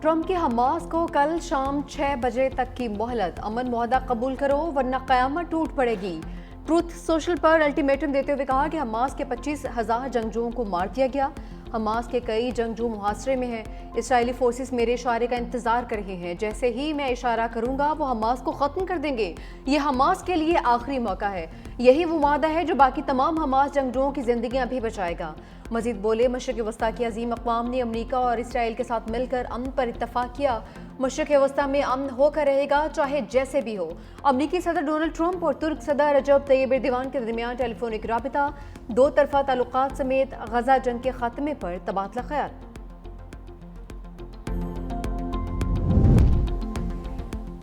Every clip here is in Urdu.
ٹرمپ کی حماس کو کل شام 6 بجے تک کی مہلت، امن معاہدہ قبول کرو ورنہ قیامت ٹوٹ پڑے گی۔ ٹروتھ سوشل پر الٹیمیٹم دیتے ہوئے کہا کہ حماس کے 25,000 جنگجوؤں کو مار دیا گیا۔ حماس کے کئی جنگجو محاصرے میں ہیں۔ اسرائیلی فورسز میرے اشارے کا انتظار کر رہے ہیں، جیسے ہی میں اشارہ کروں گا وہ حماس کو ختم کر دیں گے۔ یہ حماس کے لیے آخری موقع ہے، یہی وہ معاہدہ ہے جو باقی تمام حماس جنگجوؤں کی زندگیاں بھی بچائے گا۔ مزید بولے، مشرق وسطیٰ کی عظیم اقوام نے امریکہ اور اسرائیل کے ساتھ مل کر امن پر اتفاق کیا۔ مشرق وسطیٰ میں امن ہو کر رہے گا، چاہے جیسے بھی ہو۔ امریکی صدر ڈونلڈ ٹرمپ اور ترک صدر رجب طیب ایردوان کے درمیان ٹیلی فونک رابطہ، دو طرفہ تعلقات سمیت غزہ جنگ کے خاتمے پر تبادلہ خیال۔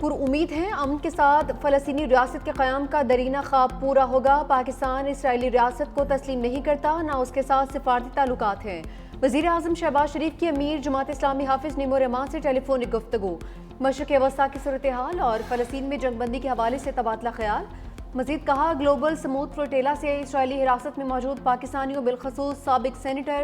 پر امید ہیں امن کے ساتھ فلسطینی ریاست کے قیام کا درینہ خواب پورا ہوگا۔ پاکستان اسرائیلی ریاست کو تسلیم نہیں کرتا، نہ اس کے ساتھ سفارتی تعلقات ہیں۔ وزیر اعظم شہباز شریف کی امیر جماعت اسلامی حافظ نعیم الرحمان سے ٹیلی فونک گفتگو، مشرق وسطیٰ کی صورتحال اور فلسطین میں جنگ بندی کے حوالے سے تبادلہ خیال۔ مزید کہا، گلوبل سموتھ فلوٹیلا سے اسرائیلی حراست میں موجود پاکستانیوں بالخصوص سابق سینیٹر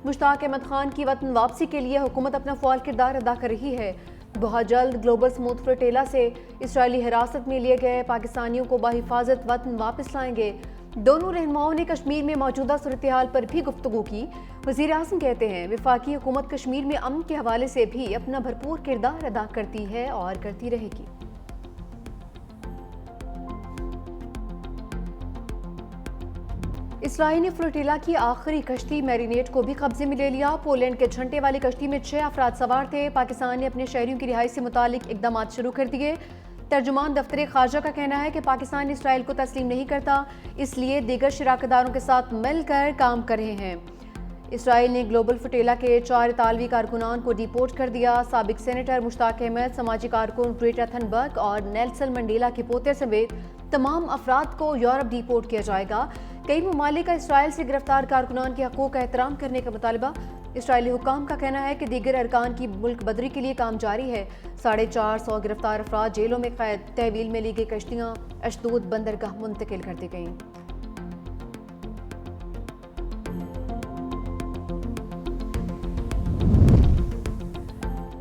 مشتاق احمد خان کی وطن واپسی کے لیے حکومت اپنا فعال کردار ادا کر رہی ہے۔ بہت جلد گلوبل سموتھ فلوٹیلا سے اسرائیلی حراست میں لیے گئے پاکستانیوں کو بحفاظت وطن واپس لائیں گے۔ دونوں رہنماؤں نے کشمیر میں موجودہ صورتحال پر بھی گفتگو کی۔ وزیر اعظم کہتے ہیں، وفاقی حکومت کشمیر میں امن کے حوالے سے بھی اپنا بھرپور کردار ادا کرتی ہے اور کرتی رہے گی۔ اسرائیل نے فلوٹیلا کی آخری کشتی میرینیٹ کو بھی قبضے میں لے لیا۔ پولینڈ کے جھنڈے والی کشتی میں 6 افراد سوار تھے۔ پاکستان نے اپنے شہریوں کی رہائی سے متعلق اقدامات شروع کر دیے۔ ترجمان دفتر خارجہ کا کہنا ہے کہ پاکستان اسرائیل کو تسلیم نہیں کرتا، اس لیے دیگر شراکت داروں کے ساتھ مل کر کام کر رہے ہیں۔ اسرائیل نے گلوبل فلوٹیلا کے 4 اطالوی کارکنان کو ڈیپورٹ کر دیا۔ سابق سینیٹر مشتاق احمد، سماجی کارکن گریٹا تھنبرگ اور نیلسن منڈیلا کے پوتے سمیت تمام افراد کو یورپ ڈیپورٹ کیا جائے گا۔ کئی ممالک کا اسرائیل سے گرفتار کارکنان کے حقوق کا احترام کرنے کا مطالبہ۔ اسرائیلی حکام کا کہنا ہے کہ دیگر ارکان کی ملک بدری کے لیے کام جاری ہے۔ 450 گرفتار افراد جیلوں میں قید۔ تحویل میں لی گئی کشتیاں اشدود بندرگاہ منتقل کر دی گئیں۔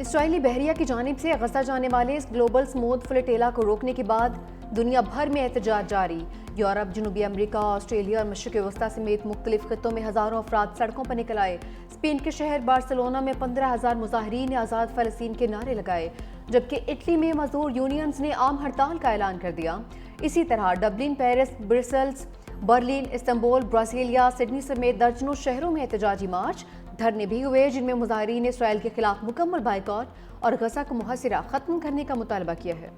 اسرائیلی بحریہ کی جانب سے غزہ جانے والے اس گلوبل سموتھ فلوٹیلا کو روکنے کے بعد دنیا بھر میں احتجاج جاری۔ یورپ، جنوبی امریکہ، آسٹریلیا اور مشرق وسطیٰ سمیت مختلف خطوں میں ہزاروں افراد سڑکوں پر نکل آئے۔ اسپین کے شہر بارسلونا میں 15,000 مظاہرین نے آزاد فلسطین کے نعرے لگائے، جبکہ اٹلی میں مزدور یونینز نے عام ہڑتال کا اعلان کر دیا۔ اسی طرح Dublin, Paris, Brussels, Berlin, Istanbul, Brasilia, Sydney سمیت درجنوں شہروں میں احتجاجی مارچ، دھرنے بھی ہوئے، جن میں مظاہرین نے اسرائیل کے خلاف مکمل بائیکاٹ اور غزہ کو محاصرہ ختم کرنے کا مطالبہ کیا ہے۔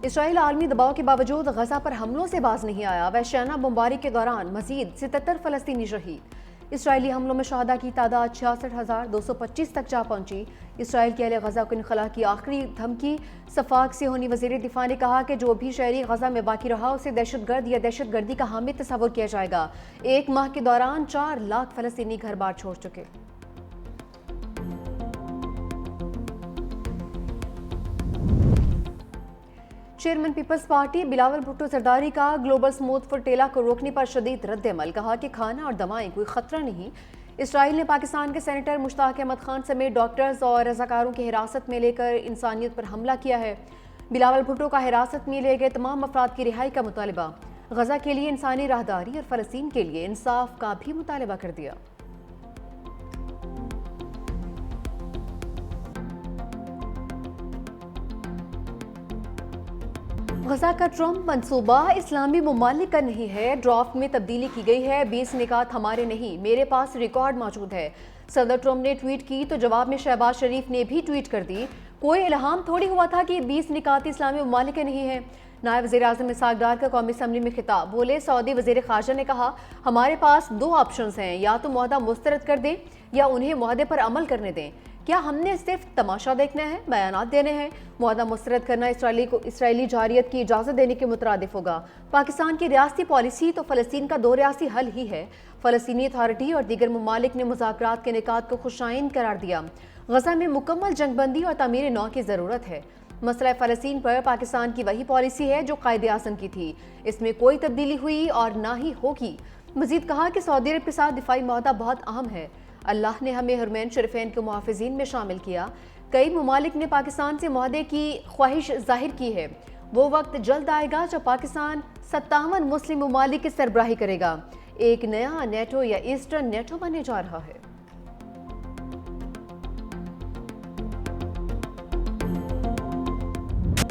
اسرائیل عالمی دباؤ کے باوجود غزہ پر حملوں سے باز نہیں آیا۔ وحشیانہ بمباری کے دوران مزید 77 فلسطینی شہید۔ اسرائیلی حملوں میں شہداء کی تعداد 66,225 تک جا پہنچی۔ اسرائیل کے اہل غزہ کو انخلا کی آخری دھمکی۔ صفاق سیہونی وزیر دفاع نے کہا کہ جو بھی شہری غزہ میں باقی رہا اسے دہشت گرد یا دہشت گردی کا حامی تصور کیا جائے گا۔ 1 ماہ کے دوران 4 لاکھ فلسطینی گھر بار چھوڑ چکے۔ چیئرمین پیپلز پارٹی بلاول بھٹو زرداری کا گلوبل سموتھ فلوٹیلا کو روکنے پر شدید رد عمل، کہا کہ کھانا اور دوائیں کوئی خطرہ نہیں۔ اسرائیل نے پاکستان کے سینیٹر مشتاق احمد خان سمیت ڈاکٹرز اور رضاکاروں کی حراست میں لے کر انسانیت پر حملہ کیا ہے۔ بلاول بھٹو کا حراست میں لے گئے تمام افراد کی رہائی کا مطالبہ، غزہ کے لیے انسانی راہداری اور فلسطین کے لیے انصاف کا بھی مطالبہ کر دیا۔ غزہ کا ٹرمپ منصوبہ اسلامی ممالک کا نہیں ہے، ڈرافٹ میں تبدیلی کی گئی ہے۔ 20 نکات ہمارے نہیں، میرے پاس ریکارڈ موجود ہے۔ صدر ٹرمپ نے ٹویٹ کی تو جواب میں شہباز شریف نے بھی ٹویٹ کر دی۔ کوئی الہام تھوڑی ہوا تھا کہ 20 نکات اسلامی ممالک کے نہیں ہیں۔ نائب وزیر اعظم اسحاق ڈار کا قومی اسمبلی میں خطاب، بولے سعودی وزیر خارجہ نے کہا ہمارے پاس 2 آپشنز ہیں، یا تو معاہدہ مسترد کر دیں یا انہیں معاہدے پر عمل کرنے دیں۔ کیا ہم نے صرف تماشا دیکھنا ہے، بیانات دینے ہیں؟ معاہدہ مسترد کرنا اسرائیلی جارحیت کی اجازت دینے کے مترادف ہوگا۔ پاکستان کی ریاستی پالیسی تو فلسطین کا 2 ریاستی حل ہی ہے۔ فلسطینی اتھارٹی اور دیگر ممالک نے مذاکرات کے نکات کو خوش آئند قرار دیا۔ غزہ میں مکمل جنگ بندی اور تعمیر نو کی ضرورت ہے۔ مسئلہ فلسطین پر پاکستان کی وہی پالیسی ہے جو قائد اعظم کی تھی، اس میں کوئی تبدیلی ہوئی اور نہ ہی ہوگی۔ مزید کہا کہ سعودی عرب کے ساتھ دفاعی معاہدہ بہت اہم ہے، اللہ نے ہمیں حرمین شریفین کے محافظین میں شامل کیا۔ کئی ممالک نے پاکستان سے معاہدے کی خواہش ظاہر کی ہے، وہ وقت جلد آئے گا جب پاکستان 57 مسلم ممالک کی سربراہی کرے گا، ایک نیا نیٹو یا ایسٹرن نیٹو بننے جا رہا ہے۔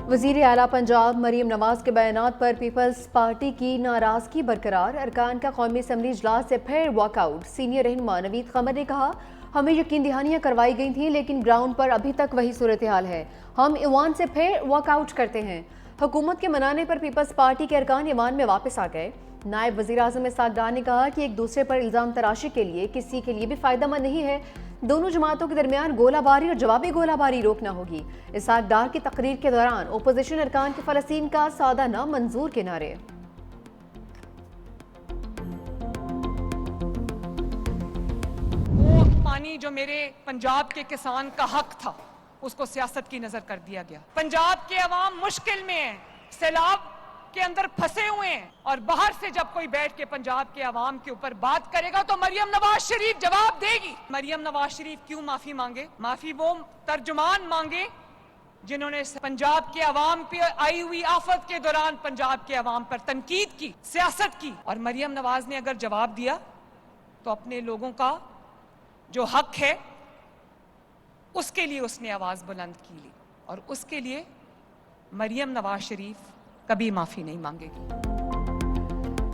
وزیر اعلیٰ پنجاب مریم نواز کے بیانات پر پیپلز پارٹی کی ناراضگی برقرار، ارکان کا قومی اسمبلی اجلاس سے پھر واک آؤٹ۔ سینئر رہنما نوید قمر نے کہا، ہمیں یقین دہانیاں کروائی گئی تھیں لیکن گراؤنڈ پر ابھی تک وہی صورتحال ہے، ہم ایوان سے پھر واک آؤٹ کرتے ہیں۔ حکومت کے منانے پر پیپلز پارٹی کے ارکان ایوان میں واپس آ گئے۔ نائب وزیر اعظم اسحاق ڈار نے کہا کہ ایک دوسرے پر الزام تراشی کے لیے کسی کے لیے بھی فائدہ مند نہیں ہے، دونوں جماعتوں کے درمیان گولہ باری اور جوابی گولہ باری روکنا ہوگی۔ اسحاق ڈار کی تقریر کے دوران اپوزیشن ارکان کے فلسطین کا سادہ نہ منظور کے نعرے۔ وہ پانی جو میرے پنجاب کے کسان کا حق تھا اس کو سیاست کی نظر کر دیا گیا۔ پنجاب کے عوام مشکل میں ہیں، سیلاب کے اندر پھنسے ہوئے ہیں، اور باہر سے جب کوئی بیٹھ کے پنجاب کے عوام کے اوپر بات کرے گا تو مریم نواز شریف جواب دے گی۔ مریم نواز شریف کیوں معافی مانگے؟ معافی وہ ترجمان مانگے جنہوں نے پنجاب کے عوام پہ آئی ہوئی آفت کے دوران پنجاب کے عوام پر تنقید کی، سیاست کی، اور مریم نواز نے اگر جواب دیا تو اپنے لوگوں کا جو حق ہے اس کے لیے اس نے آواز بلند کی لی، اور اس کے لیے مریم نواز شریف کبھی معافی نہیں مانگے گی۔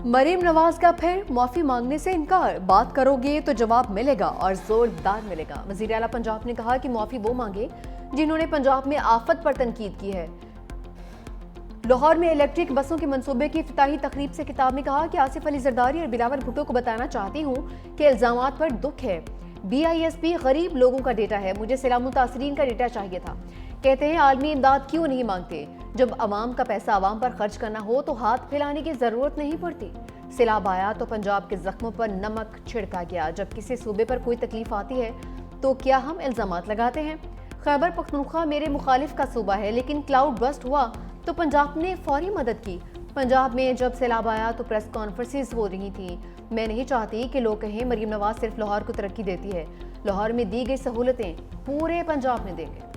مریم نواز کا پھر معافی مانگنے سے انکار، بات کرو گے تو جواب ملے گا اور زوردار ملے گا۔ وزیر اعلیٰ پنجاب نے کہا کہ معافی وہ مانگے جنہوں نے پنجاب میں آفت پر تنقید کی ہے۔ لاہور میں الیکٹرک بسوں کے منصوبے کی افتتاحی تقریب سے خطاب میں کہا کہ آصف علی زرداری اور بلاول بھٹو کو بتانا چاہتی ہوں کہ الزامات پر دکھ ہے، BISP غریب لوگوں کا ڈیٹا ہے، مجھے سیلاب متاثرین کا ڈیٹا چاہیے تھا۔ کہتے ہیں عالمی امداد کیوں نہیں مانگتے؟ جب عوام کا پیسہ عوام پر خرچ کرنا ہو تو ہاتھ پھیلانے کی ضرورت نہیں پڑتی۔ سیلاب آیا تو پنجاب کے زخموں پر نمک چھڑکا گیا، جب کسی صوبے پر کوئی تکلیف آتی ہے تو کیا ہم الزامات لگاتے ہیں؟ خیبر پختونخوا میرے مخالف کا صوبہ ہے، لیکن کلاؤڈ برسٹ ہوا تو پنجاب نے فوری مدد کی۔ پنجاب میں جب سیلاب آیا تو پریس کانفرنسز ہو رہی تھیں۔ میں نہیں چاہتی کہ لوگ کہیں مریم نواز صرف لاہور کو ترقی دیتی ہے، لاہور میں دی گئی سہولتیں پورے پنجاب میں دیں گے۔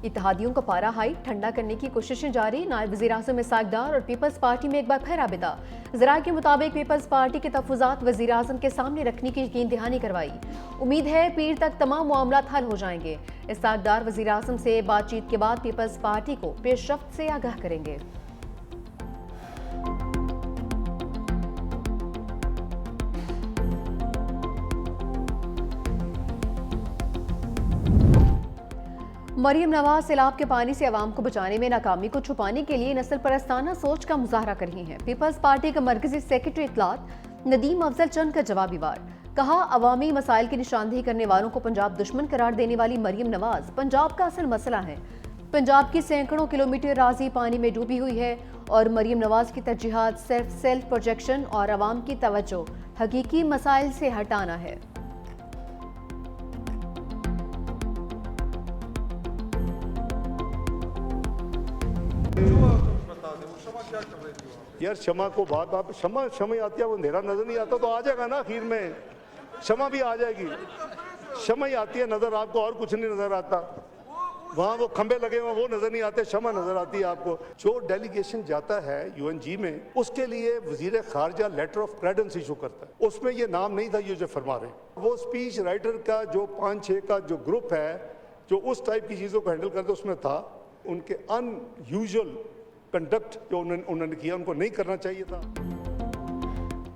اتحادیوں کا پارا ہائی، ٹھنڈا کرنے کی کوششیں جاری، نائب وزیر اعظم اسحاق ڈار اور پیپلز پارٹی میں ایک بار پھر رابطہ۔ ذرائع کے مطابق پیپلز پارٹی کے تحفظات وزیر اعظم کے سامنے رکھنے کی یقین دہانی کروائی، امید ہے پیر تک تمام معاملات حل ہو جائیں گے۔ اسحاق ڈار وزیر اعظم سے بات چیت کے بعد پیپلز پارٹی کو پیش رفت سے آگاہ کریں گے۔ مریم نواز سیلاب کے پانی سے عوام کو بچانے میں ناکامی کو چھپانے کے لیے نسل پرستانہ سوچ کا مظاہرہ کر رہی ہیں۔ پیپلز پارٹی کا مرکزی سیکرٹری اطلاعات ندیم افضل چند کا جوابی وار، کہا عوامی مسائل کی نشاندہی کرنے والوں کو پنجاب دشمن قرار دینے والی مریم نواز پنجاب کا اصل مسئلہ ہے۔ پنجاب کی سینکڑوں کلومیٹر اراضی پانی میں ڈوبی ہوئی ہے اور مریم نواز کی ترجیحات صرف سیلف پروجیکشن اور عوام کی توجہ حقیقی مسائل سے ہٹانا ہے۔ یار شمع کو بات آپ شمع آتی ہے، وہ اندھیرا نظر نہیں آتا تو آ جائے گا نا، آخر میں شمع بھی آ جائے گی، شمع ہی آتی ہے نظر آپ کو، اور کچھ نہیں نظر آتا، وہاں وہ کھمبے لگے ہوئے وہ نظر نہیں آتے، شمع نظر آتی ہے آپ کو۔ جو ڈیلیگیشن جاتا ہے UN میں، اس کے لیے وزیر خارجہ لیٹر آف کریڈنس ایشو کرتا ہے، اس میں یہ نام نہیں تھا یہ جو فرما رہے ہیں۔ وہ اسپیچ رائٹر کا جو 5-6 کا جو گروپ ہے جو اس ٹائپ کی چیزوں کو ہینڈل کرتے اس میں تھا، ان کے ان یوزول کنڈکٹ جو انہوں نے کیا ان کو نہیں کرنا چاہیے تھا۔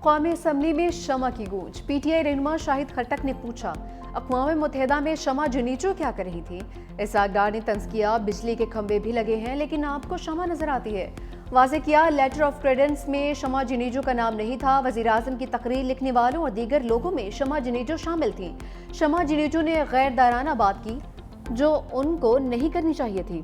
قومی اسمبلی میں شمع کی گونج، PTI رہنما شاہد خٹک نے پوچھا اقوام متحدہ میں شمع جنیچو کیا کر رہی تھی؟ اسحاق ڈار نے طنز کیا بجلی کے کھمبے بھی لگے ہیں لیکن آپ کو شمع نظر آتی ہے۔ واضح کیا لیٹر آف کریڈنس میں شمع جنیچو کا نام نہیں تھا، وزیر اعظم کی تقریر لکھنے والوں اور دیگر لوگوں میں شمع جنیچو شامل تھی۔ شمع جنیچو نے غیر دارانہ بات کی جو ان کو نہیں کرنی چاہیے تھی۔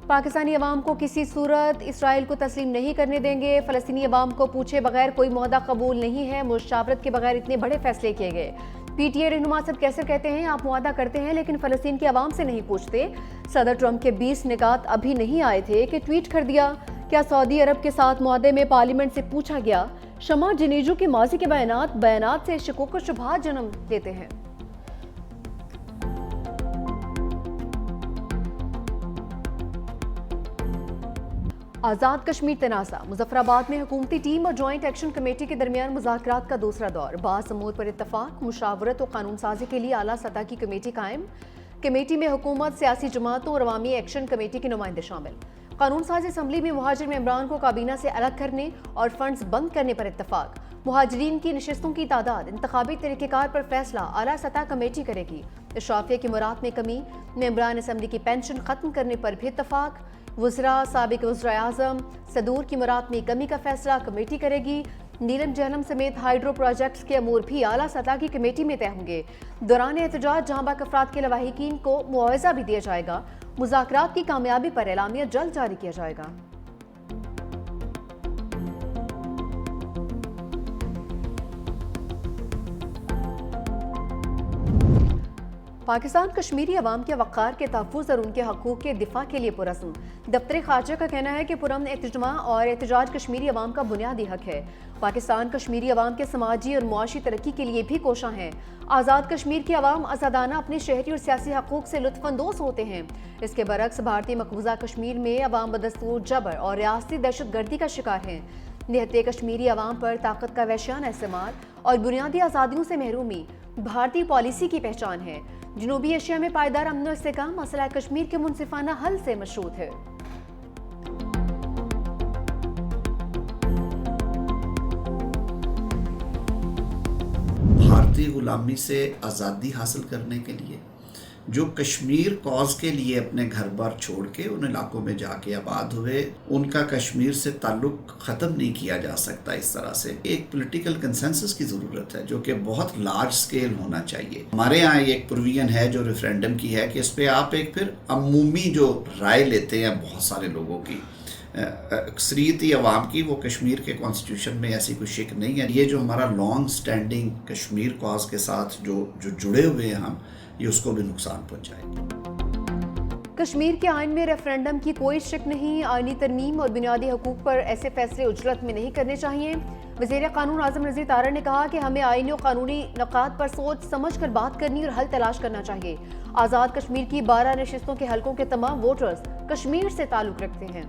پاکستانی عوام کو کسی صورت اسرائیل کو تسلیم نہیں کرنے دیں گے، فلسطینی عوام کو پوچھے بغیر کوئی معاہدہ قبول نہیں ہے، مشاورت کے بغیر اتنے بڑے فیصلے کیے گئے۔ پی ٹی اے رہنما صدر کیسر کہتے ہیں آپ معاہدہ کرتے ہیں لیکن فلسطین کے عوام سے نہیں پوچھتے۔ صدر ٹرمپ کے 20 نکات ابھی نہیں آئے تھے کہ ٹویٹ کر دیا، کیا سعودی عرب کے ساتھ معاہدے میں پارلیمنٹ سے پوچھا گیا؟ شمع جنیجو کے ماضی کے بیانات سے شکوک و شبہات جنم دیتے ہیں۔ آزاد کشمیر تنازع، مظفرآباد میں حکومتی ٹیم اور جوائنٹ ایکشن کمیٹی کے درمیان مذاکرات کا دوسرا دور، بعض امور پر اتفاق، مشاورت و قانون سازی کے لیے اعلیٰ سطح کی کمیٹی قائم۔ کمیٹی میں حکومت، سیاسی جماعتوں اور عوامی ایکشن کمیٹی کے نمائندے شامل۔ قانون ساز اسمبلی میں مہاجر ممبران کو کابینہ سے الگ کرنے اور فنڈز بند کرنے پر اتفاق۔ مہاجرین کی نشستوں کی تعداد، انتخابی طریقہ کار پر فیصلہ اعلیٰ سطح کمیٹی کرے گی۔ اشرافیہ کی مراعات میں کمی، ممبران اسمبلی کی پینشن ختم کرنے پر بھی اتفاق۔ وزراء، سابق وزراء اعظم، صدور کی مراعات میں کمی کا فیصلہ کمیٹی کرے گی۔ نیلم جہلم سمیت ہائیڈرو پروجیکٹس کے امور بھی اعلیٰ سطح کی کمیٹی میں طے ہوں گے۔ دوران احتجاج جہاں باق افراد کے لواحقین کو معاوضہ بھی دیا جائے گا۔ مذاکرات کی کامیابی پر اعلامیہ جلد جاری کیا جائے گا۔ پاکستان کشمیری عوام کے وقار کے تحفظ اور ان کے حقوق کے دفاع کے لیے پرعزم۔ دفتر خارجہ کا کہنا ہے کہ پرامن اجتماع اور احتجاج کشمیری عوام کا بنیادی حق ہے۔ پاکستان کشمیری عوام کے سماجی اور معاشی ترقی کے لیے بھی کوشاں ہیں۔ آزاد کشمیر کی عوام آزادانہ اپنے شہری اور سیاسی حقوق سے لطف اندوز ہوتے ہیں۔ اس کے برعکس بھارتی مقبوضہ کشمیر میں عوام بدستور جبر اور ریاستی دہشت گردی کا شکار ہیں۔ نہتے کشمیری عوام پر طاقت کا وحشیانہ استعمال اور بنیادی آزادیوں سے محرومی بھارتی پالیسی کی پہچان ہے۔ جنوبی ایشیا میں پائیدار امن و استحکام مسئلہ کشمیر کے منصفانہ حل سے مشروط ہے۔ بھارتی غلامی سے آزادی حاصل کرنے کے لیے جو کشمیر کاز کے لیے اپنے گھر بار چھوڑ کے ان علاقوں میں جا کے آباد ہوئے، ان کا کشمیر سے تعلق ختم نہیں کیا جا سکتا اس طرح سے۔ ایک پولیٹیکل کنسنسس کی ضرورت ہے جو کہ بہت لارج سکیل ہونا چاہیے۔ ہمارے ہاں ایک پروویژن ہے جو ریفرینڈم کی ہے کہ اس پہ آپ ایک پھر عمومی جو رائے لیتے ہیں بہت سارے لوگوں کی، اکثریتی عوام کی، وہ کشمیر کے کانسٹیٹیوشن میں ایسی کوئی شک نہیں ہے۔ یہ جو ہمارا لانگ سٹینڈنگ کشمیر کاز کے ساتھ جو جڑے ہوئے ہیں ہم، یہ اس کو بھی نقصان پہنچائے گی۔ کشمیر کے آئین میں ریفرینڈم کی کوئی شک نہیں، آئینی ترمیم اور بنیادی حقوق پر ایسے فیصلے اجلت میں نہیں کرنے چاہیے۔ وزیر قانون اعظم نذیر طارڑ نے کہا کہ ہمیں آئینی اور قانونی نکات پر سوچ سمجھ کر بات کرنی اور حل تلاش کرنا چاہیے۔ آزاد کشمیر کی 12 نشستوں کے حلقوں کے تمام ووٹرز کشمیر سے تعلق رکھتے ہیں۔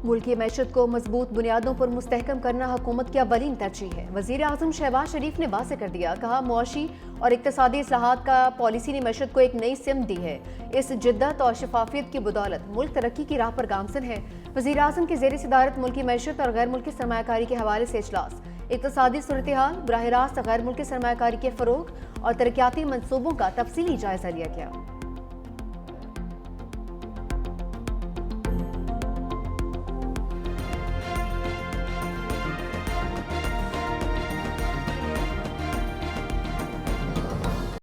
ملکی معیشت کو مضبوط بنیادوں پر مستحکم کرنا حکومت کی اولین ترجیح ہے۔ وزیر اعظم شہباز شریف نے واضح کر دیا، کہا معاشی اور اقتصادی اصلاحات کا پالیسی نے معیشت کو ایک نئی سمت دی ہے۔ اس جدت اور شفافیت کی بدولت ملک ترقی کی راہ پر گامزن ہے۔ وزیر اعظم کی زیر صدارت ملکی معیشت اور غیر ملکی سرمایہ کاری کے حوالے سے اجلاس، اقتصادی صورتحال، براہ راست غیر ملکی سرمایہ کاری کے فروغ اور ترقیاتی منصوبوں کا تفصیلی جائزہ لیا گیا۔